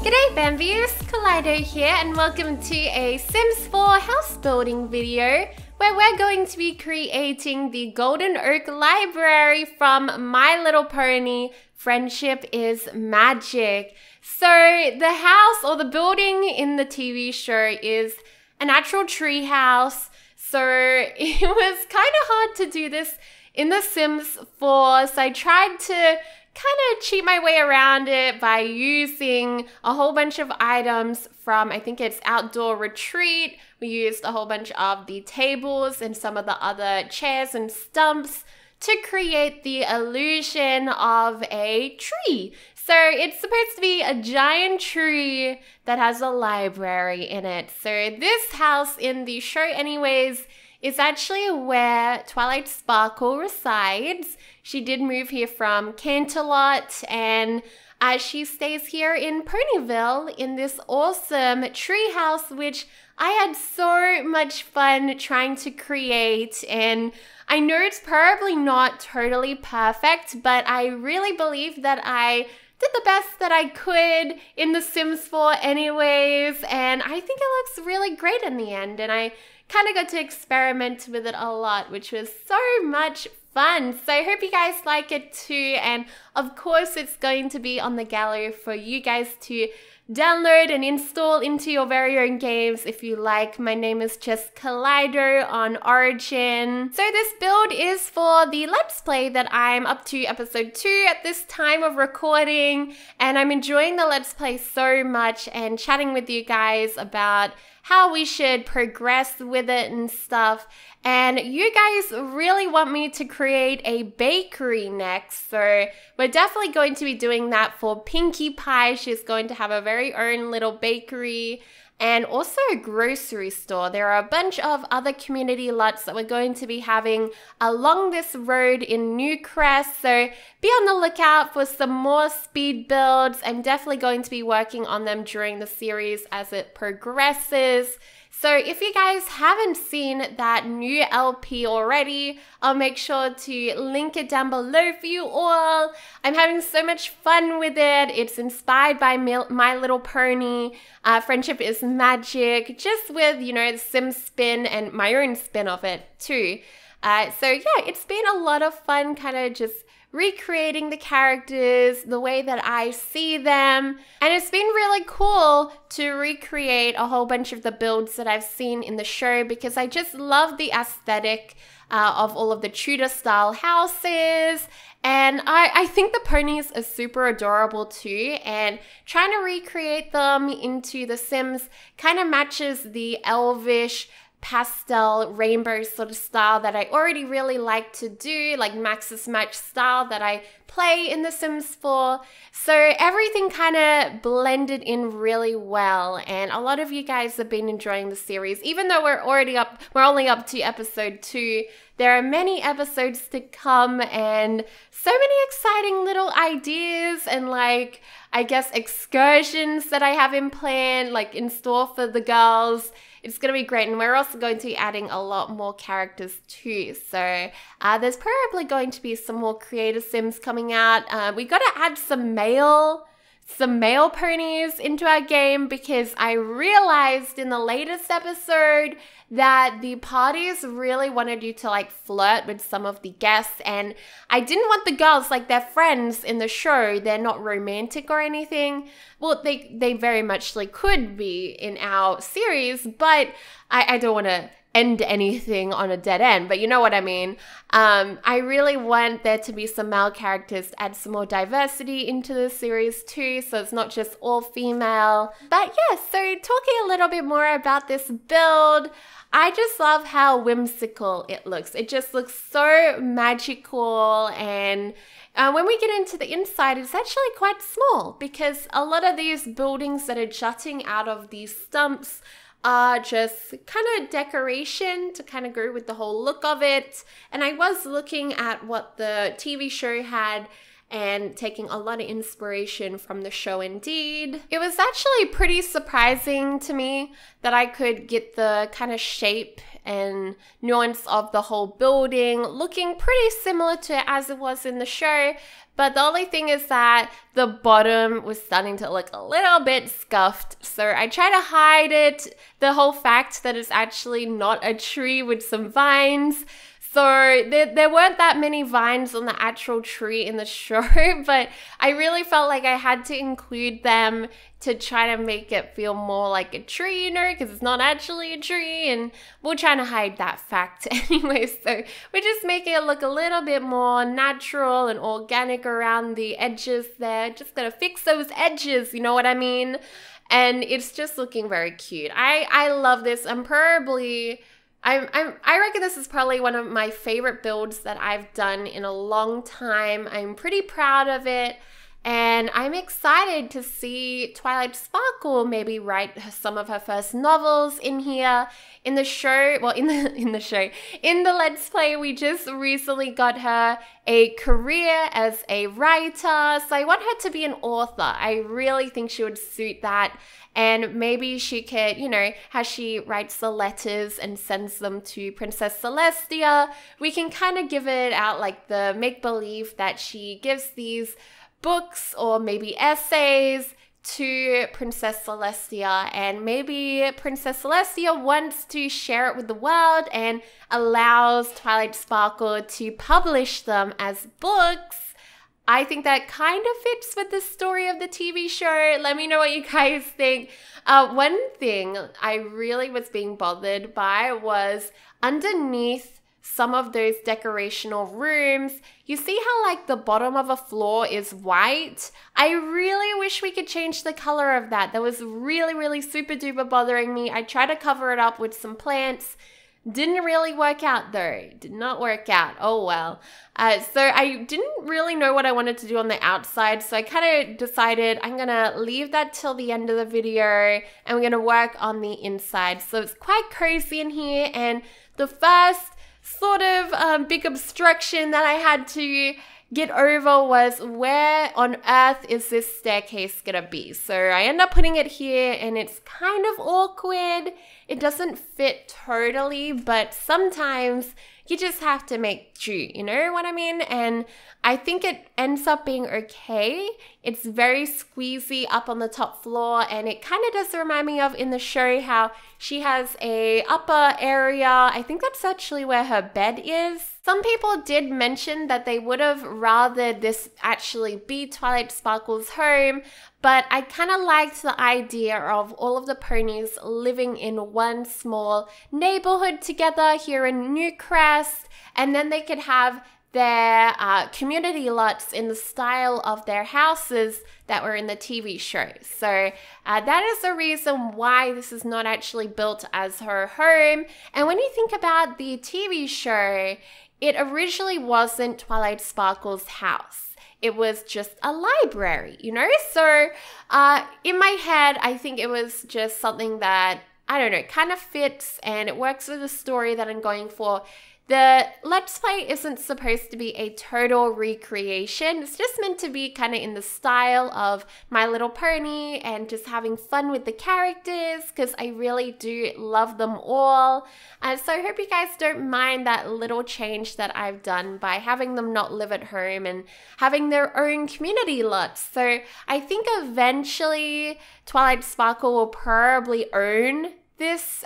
G'day Bambies, Kaleidow here and welcome to a Sims 4 house building video where we're going to be creating the Golden Oak Library from My Little Pony, Friendship is Magic. So the house or the building in the TV show is an actual tree house, so it was kind of hard to do this in The Sims 4, so I tried to kind of cheat my way around it by using a whole bunch of items from, I think it's Outdoor Retreat. We used a whole bunch of the tables and some of the other chairs and stumps to create the illusion of a tree. So it's supposed to be a giant tree that has a library in it. So this house in the show anyways is actually where Twilight Sparkle resides. She did move here from Canterlot and she stays here in Ponyville in this awesome tree house, which I had so much fun trying to create. And I know it's probably not totally perfect, but I really believe that I did the best that I could in The Sims 4 anyways, and I think it looks really great in the end, and I kind of got to experiment with it a lot, which was so much fun. So I hope you guys like it too, and of course it's going to be on the gallery for you guys to download and install into your very own games if you like. My name is just Kaleidow on Origin. So this build is for the Let's Play that I'm up to episode 2 at this time of recording, and I'm enjoying the Let's Play so much and chatting with you guys about how we should progress with it and stuff. And you guys really want me to create a bakery next, so we're definitely going to be doing that for Pinkie Pie. She's going to have her very own little bakery and also a grocery store. There are a bunch of other community lots that we're going to be having along this road in Newcrest, so be on the lookout for some more speed builds. I'm definitely going to be working on them during the series as it progresses. So if you guys haven't seen that new LP already, I'll make sure to link it down below for you all. I'm having so much fun with it. It's inspired by My Little Pony, Friendship is Magic, just with, you know, the Sim spin and my own spin of it too. So yeah, it's been a lot of fun kind of just recreating the characters the way that I see them, and it's been really cool to recreate a whole bunch of the builds that I've seen in the show because I just love the aesthetic of all of the Tudor style houses, and I think the ponies are super adorable too, and trying to recreate them into The Sims kind of matches the elvish pastel rainbow sort of style that I already really like to do, like Max's Match style that I play in The Sims 4. So everything kind of blended in really well, and a lot of you guys have been enjoying the series. Even though we're only up to episode 2, there are many episodes to come and so many exciting little ideas and, like, I guess excursions that I have in plan, like in store for the girls. It's going to be great, and we're also going to be adding a lot more characters too. So there's probably going to be some more creator Sims coming out. We got to add some male ponies into our game because I realized in the latest episode that the parties really wanted you to, like, flirt with some of the guests, and I didn't want the girls, like, they're friends in the show, they're not romantic or anything. Well, they very much could be in our series, but I don't want to end anything on a dead end, but you know what I mean. I really want there to be some male characters to add some more diversity into the series too, so it's not just all female. But yeah, so talking a little bit more about this build, I just love how whimsical it looks. It just looks so magical, and when we get into the inside, it's actually quite small because a lot of these buildings that are jutting out of these stumps are just kind of decoration to kind of go with the whole look of it. And I was looking at what the TV show had, and taking a lot of inspiration from the show indeed. It was actually pretty surprising to me that I could get the kind of shape and nuance of the whole building looking pretty similar to as it was in the show. But the only thing is that the bottom was starting to look a little bit scuffed. So I try to hide it, the whole fact that it's actually not a tree with some vines. So there weren't that many vines on the actual tree in the show, but I really felt like I had to include them to try to make it feel more like a tree, you know, because it's not actually a tree, and we're trying to hide that fact anyway. So we're just making it look a little bit more natural and organic around the edges there. Just gotta fix those edges, you know what I mean? And it's just looking very cute. I love this. I reckon this is probably one of my favorite builds that I've done in a long time. I'm pretty proud of it, and I'm excited to see Twilight Sparkle maybe write some of her first novels in here. In the show, well, in the Let's Play, we just recently got her a career as a writer, so I want her to be an author. I really think she would suit that. And maybe she could, you know, how she writes the letters and sends them to Princess Celestia, we can kind of give it out like the make-believe that she gives these books or maybe essays to Princess Celestia, and maybe Princess Celestia wants to share it with the world and allows Twilight Sparkle to publish them as books. I think that kind of fits with the story of the TV show. Let me know what you guys think. One thing I really was being bothered by was underneath some of those decorational rooms, you see how like the bottom of a floor is white? I really wish we could change the color of that. That was really super duper bothering me. I tried to cover it up with some plants. Didn't really work out though. Did not work out. Oh well. So I didn't really know what I wanted to do on the outside, so I kind of decided I'm gonna leave that till the end of the video and we're gonna work on the inside. So it's quite cozy in here, and the first sort of big obstruction that I had to get over was where on earth is this staircase gonna be? So I end up putting it here, and it's kind of awkward. It doesn't fit totally, but sometimes you just have to make do, you know what I mean? And I think it ends up being okay. It's very squeezy up on the top floor, and it kind of does remind me of in the show how she has a upper area. I think that's actually where her bed is. Some people did mention that they would have rather this actually be Twilight Sparkle's home, but I kind of liked the idea of all of the ponies living in one small neighborhood together here in Newcrest, and then they could have their community lots in the style of their houses that were in the TV show. So that is the reason why this is not actually built as her home. And when you think about the TV show, it originally wasn't Twilight Sparkle's house. It was just a library, you know? So in my head, I think it was just something that, I don't know, kind of fits and it works with the story that I'm going for. The Let's Play isn't supposed to be a total recreation. It's just meant to be kind of in the style of My Little Pony and just having fun with the characters, because I really do love them all. So I hope you guys don't mind that little change that I've done by having them not live at home and having their own community lots. So I think eventually Twilight Sparkle will probably own this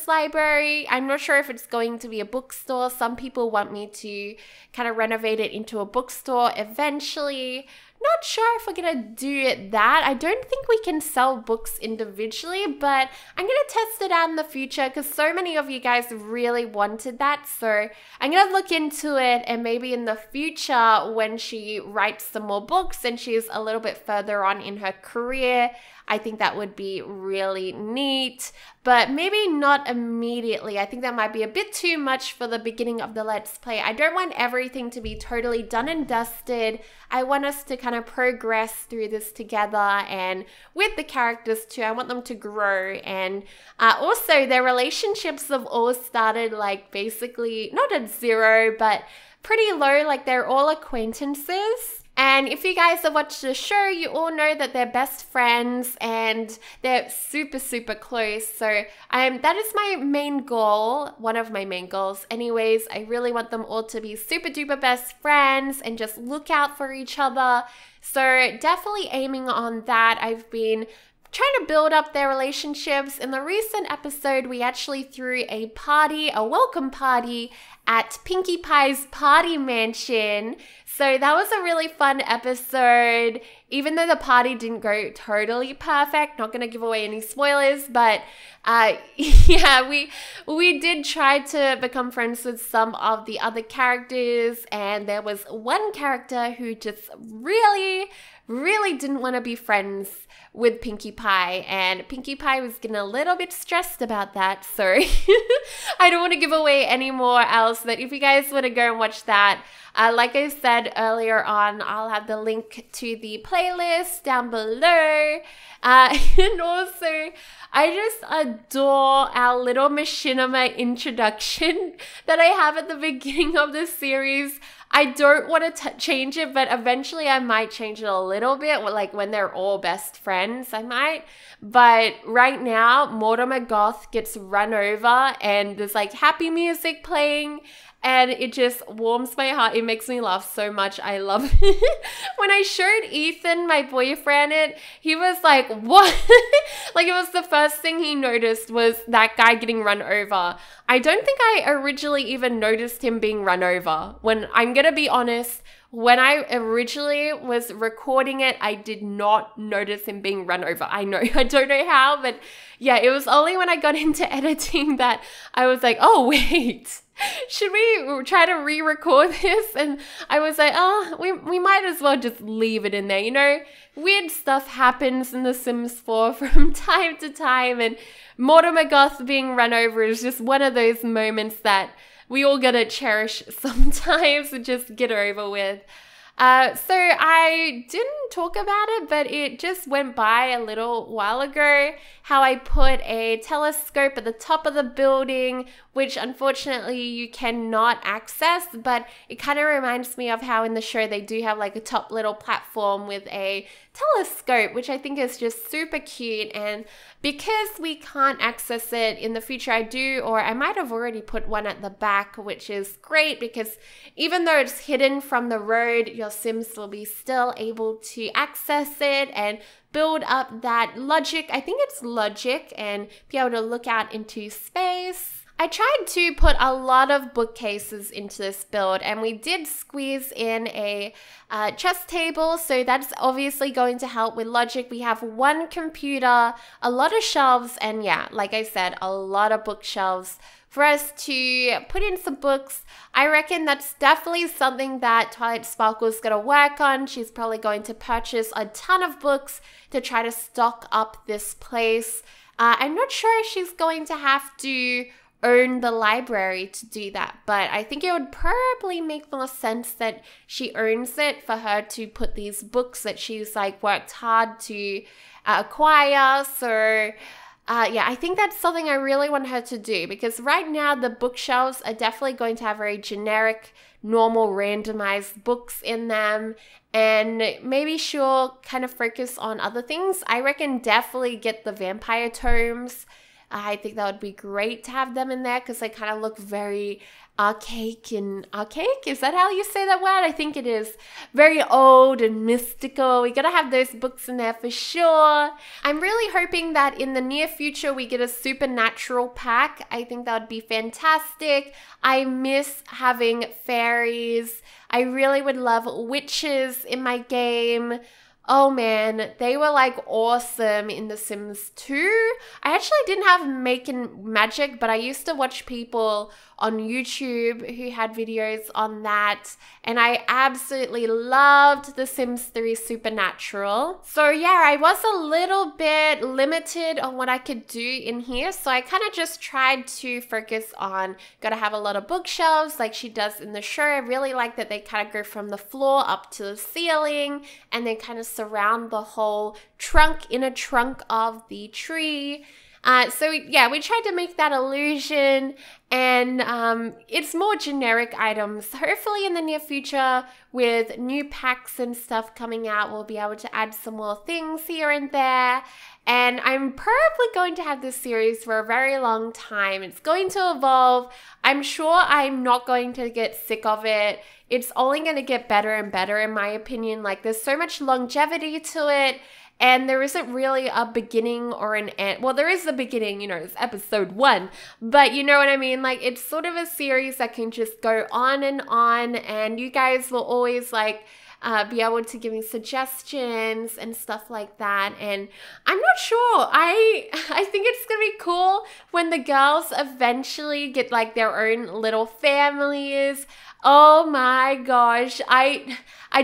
library. I'm not sure if it's going to be a bookstore. Some people want me to kind of renovate it into a bookstore eventually. Not sure if we're gonna do that. I don't think we can sell books individually, but I'm gonna test it out in the future because so many of you guys really wanted that. So I'm gonna look into it, and maybe in the future when she writes some more books and she's a little bit further on in her career, I think that would be really neat, but maybe not immediately. I think that might be a bit too much for the beginning of the Let's Play. I don't want everything to be totally done and dusted. I want us to kind of progress through this together, and with the characters too. I want them to grow, and also their relationships have all started like basically not at zero, but pretty low. Like they're all acquaintances. And if you guys have watched the show, you all know that they're best friends and they're super, super close. So that is my main goal, one of my main goals. Anyways, I really want them all to be super duper best friends and just look out for each other. So definitely aiming on that. I've been trying to build up their relationships. In the recent episode, we actually threw a party, a welcome party at Pinkie Pie's party mansion. So that was a really fun episode. Even though the party didn't go totally perfect, not going to give away any spoilers, but yeah, we did try to become friends with some of the other characters, and there was one character who just really didn't want to be friends with Pinkie Pie, and Pinkie Pie was getting a little bit stressed about that, so I don't want to give away any more else, but if you guys want to go and watch that, like I said earlier on, I'll have the link to the playlist down below, and also I just adore our little machinima introduction that I have at the beginning of the series. I don't want to change it, but eventually I might change it a little bit, like when they're all best friends, I might. But right now, Mortimer Goth gets run over and there's like happy music playing, and it just warms my heart. It makes me laugh so much. I love it. When I showed Ethan, my boyfriend, it, he was like, what? Like it was the first thing he noticed was that guy getting run over. I don't think I originally even noticed him being run over. When I'm going to be honest, when I originally was recording it, I did not notice him being run over. I don't know how, but yeah, it was only when I got into editing that I was like, oh, wait. Should we try to re-record this? And I was like, oh, we might as well just leave it in there. You know, weird stuff happens in The Sims 4 from time to time, and Mortimer Goth being run over is just one of those moments that we all gotta cherish sometimes and just get over with. So I didn't talk about it, but it just went by a little while ago, how I put a telescope at the top of the building, which unfortunately you cannot access, but it kind of reminds me of how in the show they do have like a top little platform with a telescope, which I think is just super cute. And because we can't access it in the future, I do, or I might have already put one at the back, which is great because even though it's hidden from the road, your Sims will be still able to access it and build up that logic. I think it's logic, and be able to look out into space. I tried to put a lot of bookcases into this build, and we did squeeze in a chess table, so that's obviously going to help with logic. We have one computer, a lot of shelves, and yeah, like I said, a lot of bookshelves for us to put in some books. I reckon that's definitely something that Twilight Sparkle's gonna work on. She's probably going to purchase a ton of books to try to stock up this place. I'm not sure if she's going to have to own the library to do that, but I think it would probably make more sense that she owns it for her to put these books that she's like worked hard to acquire. So yeah, I think that's something I really want her to do, because right now the bookshelves are definitely going to have very generic, normal, randomized books in them, and maybe she'll kind of focus on other things. I reckon definitely get the vampire tomes. I think that would be great to have them in there because they kind of look very archaic. Is that how you say that word? I think it is. Very old and mystical. We gotta have those books in there for sure. I'm really hoping that in the near future we get a supernatural pack. I think that would be fantastic. I miss having fairies. I really would love witches in my game. Oh man, they were like awesome in The Sims 2. I actually didn't have Making Magic, but I used to watch people on YouTube who had videos on that, and I absolutely loved The Sims 3 Supernatural. So yeah, I was a little bit limited on what I could do in here, so I kind of just tried to focus on gotta have a lot of bookshelves like she does in the show. I really like that they kind of go from the floor up to the ceiling and then kind of surround the whole inner trunk of the tree. So yeah, we tried to make that illusion, and it's more generic items. Hopefully in the near future, with new packs and stuff coming out, we'll be able to add some more things here and there. And I'm probably going to have this series for a very long time. It's going to evolve. I'm sure I'm not going to get sick of it. It's only going to get better and better, in my opinion. Like, there's so much longevity to it. And there isn't really a beginning or an end. Well, there is the beginning, you know, it's episode 1. But you know what I mean? Like, it's sort of a series that can just go on. And you guys will always, like, be able to give me suggestions and stuff like that. And I'm not sure. I think it's gonna be cool when the girls eventually get like their own little families. Oh my gosh. I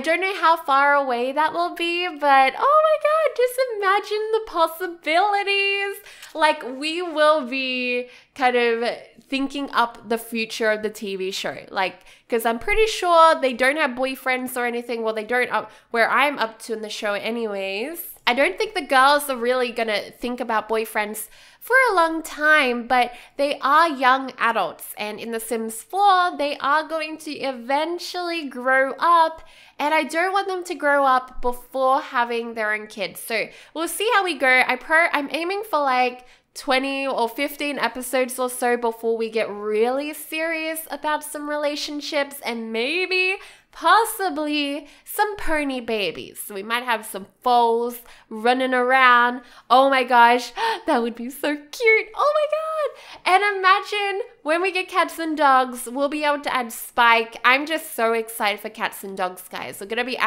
don't know how far away that will be, but oh my god, just imagine the possibilities. Like, we will be kind of thinking up the future of the TV show. Like, because I'm pretty sure they don't have boyfriends or anything. Well, they don't where I'm up to in the show anyways. I don't think the girls are really gonna think about boyfriends for a long time, but they are young adults. And in The Sims 4, they are going to eventually grow up. And I don't want them to grow up before having their own kids. So we'll see how we go. I'm aiming for like 20 or 15 episodes or so before we get really serious about some relationships and maybe possibly some pony babies. So we might have some foals running around. Oh my gosh, that would be so cute. Oh my god. And imagine when we get cats and dogs, we'll be able to add Spike. I'm just so excited for cats and dogs, guys. We're gonna be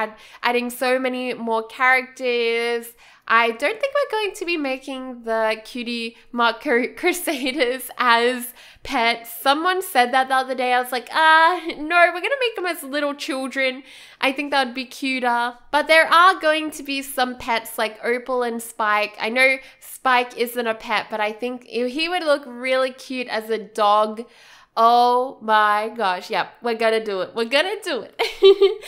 adding so many more characters. I don't think we're going to be making the cutie Mark Crusaders as pets. Someone said that the other day. I was like, no, we're going to make them as little children. I think that would be cuter. But there are going to be some pets like Opal and Spike. I know Spike isn't a pet, but I think he would look really cute as a dog. Oh my gosh, yeah, we're gonna do it. We're gonna do it.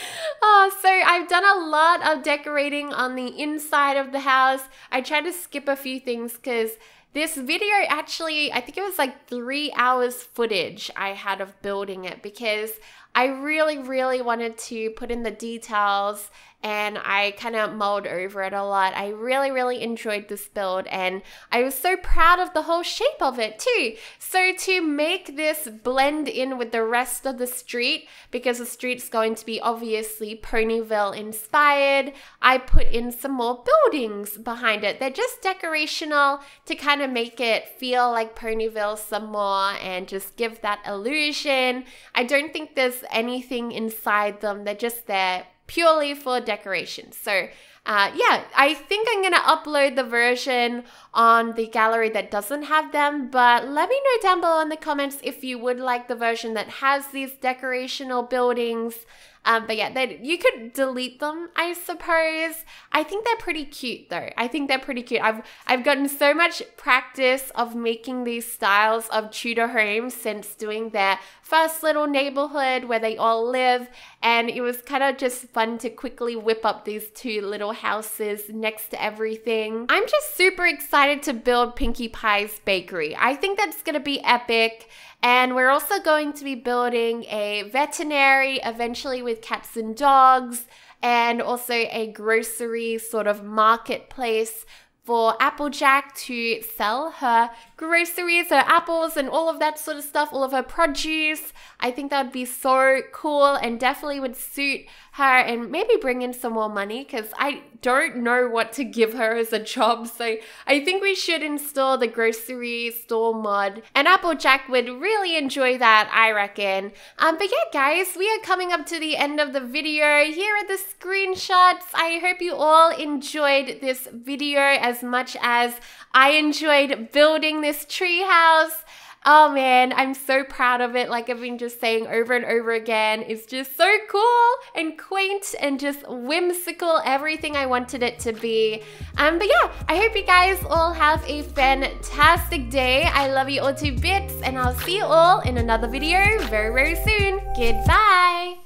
So I've done a lot of decorating on the inside of the house. I tried to skip a few things because this video actually, I think it was like 3 hours footage I had of building it because I really, really wanted to put in the details and I kind of mulled over it a lot. I really, really enjoyed this build and I was so proud of the whole shape of it too. So to make this blend in with the rest of the street, because the street's going to be obviously Ponyville inspired, I put in some more buildings behind it. They're just decorational to kind of make it feel like Ponyville some more and just give that illusion. I don't think there's anything inside them. They're just there purely for decoration. So yeah, I think I'm gonna upload the version on the gallery that doesn't have them, but let me know down below in the comments if you would like the version that has these decorational buildings. But yeah, you could delete them, I suppose. I think they're pretty cute though. I think they're pretty cute. I've gotten so much practice of making these styles of Tudor homes since doing their first little neighborhood where they all live. And it was kind of just fun to quickly whip up these 2 little houses next to everything. I'm just super excited to build Pinkie Pie's bakery. I think that's gonna be epic. And we're also going to be building a veterinary, eventually with cats and dogs, and also a grocery sort of marketplace for Applejack to sell her groceries, her apples and all of that sort of stuff, all of her produce. I think that would be so cool and definitely would suit her and maybe bring in some more money because I don't know what to give her as a job. So I think we should install the grocery store mod and Applejack would really enjoy that, I reckon. But yeah, guys, we are coming up to the end of the video. Here are the screenshots. I hope you all enjoyed this video as much as I enjoyed building this treehouse. Oh man, I'm so proud of it. Like I've been just saying over and over again, it's just so cool and quaint and just whimsical, everything I wanted it to be. But yeah, I hope you guys all have a fantastic day. I love you all to bits and I'll see you all in another video very, very soon. Goodbye.